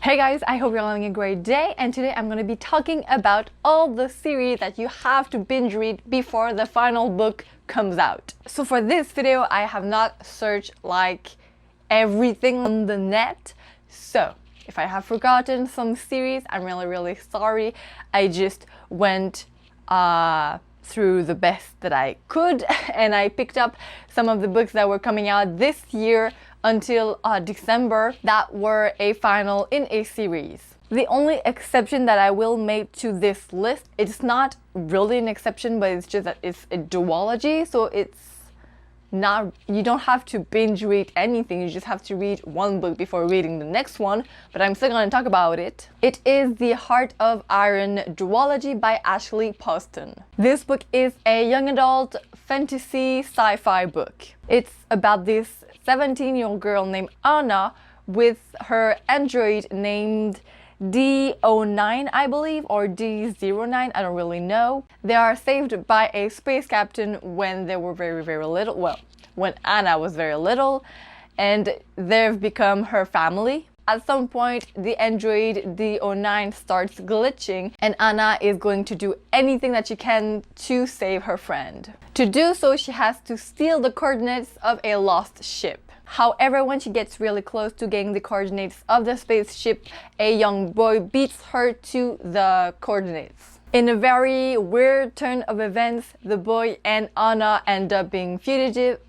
Hey guys, I hope you're having a great day, and today I'm going to be talking about all the series that you have to binge read before the final book comes out. So for this video, I have not searched like everything on the net. So if I have forgotten some series, I'm really sorry. I just went through the best that I could and I picked up some of the books that were coming out this year until December that were a final in a series. The only exception that I will make to this list, it's not really an exception, but it's just that it's a duology, so it's not, you don't have to binge read anything, you just have to read one book before reading the next one, but I'm still going to talk about it. It is The Heart of Iron duology by Ashley Poston. This book is a young adult fantasy sci-fi book. It's about this 17-year-old girl named Anna with her android named D09, I believe, or D09, I don't really know. They are saved by a space captain when they were very little, well, when Anna was very little, and they've become her family. At some point, the android D09 starts glitching, and Anna is going to do anything that she can to save her friend. To do so, she has to steal the coordinates of a lost ship. However, when she gets really close to getting the coordinates of the spaceship, a young boy beats her to the coordinates. In a very weird turn of events, the boy and Anna end up being fugitives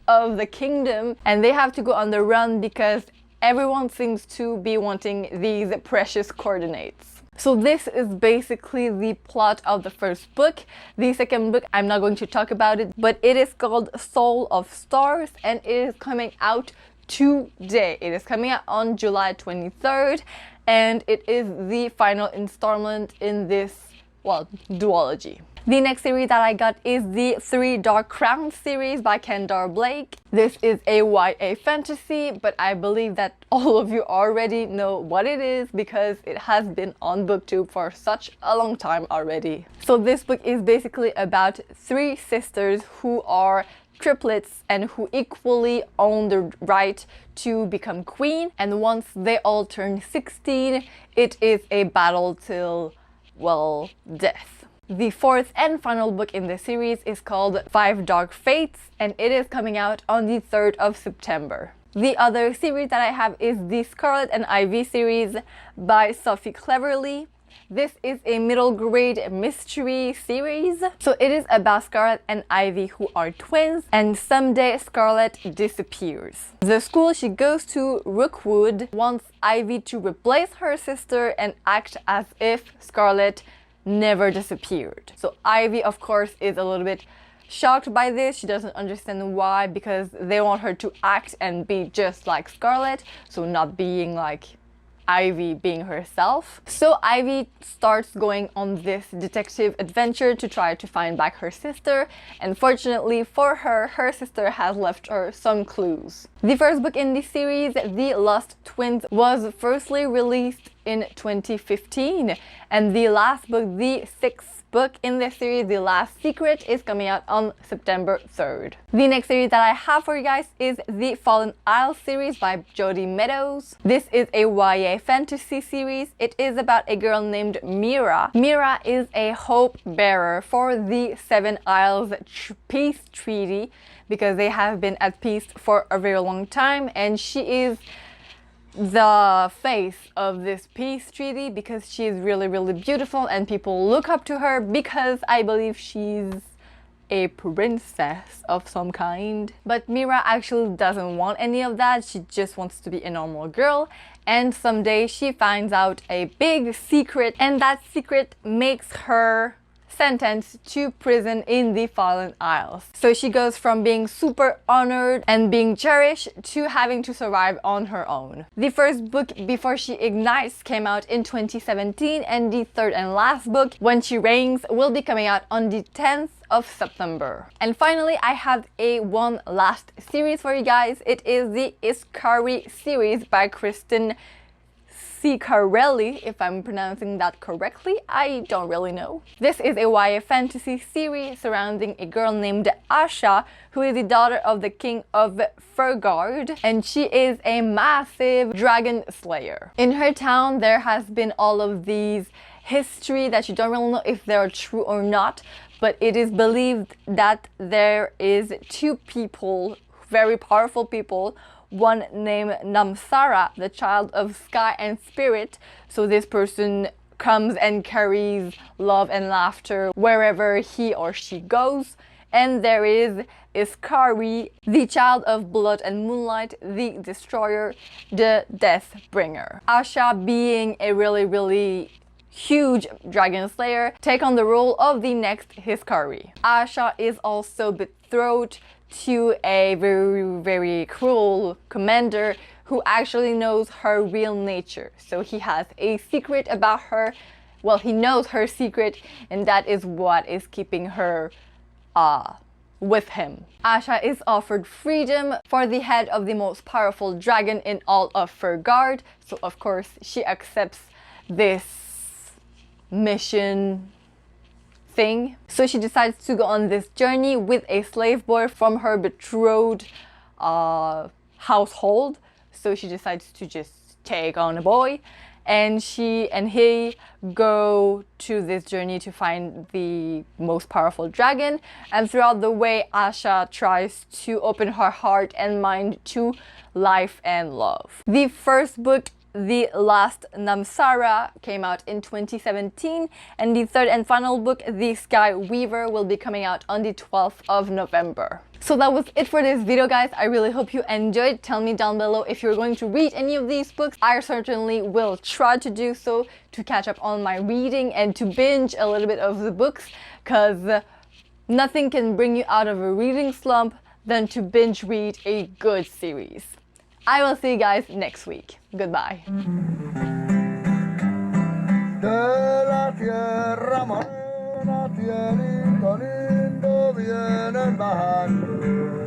of the kingdom, and they have to go on the run because everyone seems to be wanting these precious coordinates. So this is basically the plot of the first book. The second book, I'm not going to talk about it, but it is called Soul of Stars, and it is coming out today. It is coming out on July 23rd, and it is the final installment in this, well, duology. The next series that I got is the Three Dark Crowns series by Kendall Blake. This is a YA fantasy, but I believe that all of you already know what it is because it has been on BookTube for such a long time already. So this book is basically about three sisters who are triplets and who equally own the right to become queen, and once they all turn 16, it is a battle till, well, death. The fourth and final book in the series is called Five Dark Fates, and it is coming out on the 3rd of September. The other series that I have is the Scarlet and Ivy series by Sophie Cleverly. This is a middle grade mystery series. So it is about Scarlet and Ivy, who are twins, and someday Scarlet disappears. The school she goes to, Rookwood, wants Ivy to replace her sister and act as if Scarlet never disappeared. So Ivy, of course, is a little bit shocked by this. She doesn't understand why, because they want her to act and be just like Scarlet, so not being like Ivy being herself. So Ivy starts going on this detective adventure to try to find back her sister, and fortunately for her, her sister has left her some clues. The first book in this series, The Lost Twins, was firstly released in 2015, and the last book, the sixth book in this series, The Last Secret, is coming out on September 3rd. The next series that I have for you guys is the Fallen Isles series by Jodi Meadows. This is a YA fantasy series. It is about a girl named Mira. Mira is a hope bearer for the Seven Isles peace treaty because they have been at peace for a very long time, and she is the face of this peace treaty because she is really beautiful and people look up to her because I believe she's a princess of some kind. But Mira actually doesn't want any of that. She just wants to be a normal girl, and someday she finds out a big secret, and that secret makes her sentenced to prison in the Fallen Isles. So she goes from being super honored and being cherished to having to survive on her own. The first book, Before She Ignites, came out in 2017, and the third and last book, When She Reigns, will be coming out on the 10th of September. And finally, I have one last series for you guys. It is the Ascari series by Kristen Ascari, if I'm pronouncing that correctly, I don't really know. This is a YA fantasy series surrounding a girl named Asha, who is the daughter of the king of Furgard, and she is a massive dragon slayer. In her town, there has been all of these history that you don't really know if they're true or not, but it is believed that there is two people, very powerful people, one named Namsara, the child of sky and spirit. So this person comes and carries love and laughter wherever he or she goes. And there is Ascari, the child of blood and moonlight, the destroyer, the death bringer. Asha, being a really huge dragon slayer, take on the role of the next Ascari. Asha is also betrothed to a very cruel commander who actually knows her real nature. So he has a secret about her. Well, he knows her secret, and that is what is keeping her with him. Asha is offered freedom for the head of the most powerful dragon in all of Furgard. So of course she accepts this mission thing. So she decides to go on this journey with a slave boy from her betrothed household. So she decides to just take on a boy, and she and he go to this journey to find the most powerful dragon. And throughout the way, Asha tries to open her heart and mind to life and love. The first book, The Last Namsara, came out in 2017, and the third and final book, The Sky Weaver, will be coming out on the 12th of November. So that was it for this video, guys. I really hope you enjoyed. Tell me down below if you're going to read any of these books. I certainly will try to do so, to catch up on my reading and to binge a little bit of the books, because nothing can bring you out of a reading slump than to binge read a good series. I will see you guys next week. Goodbye. De la tierra morena, cielito lindo, vienen bajando.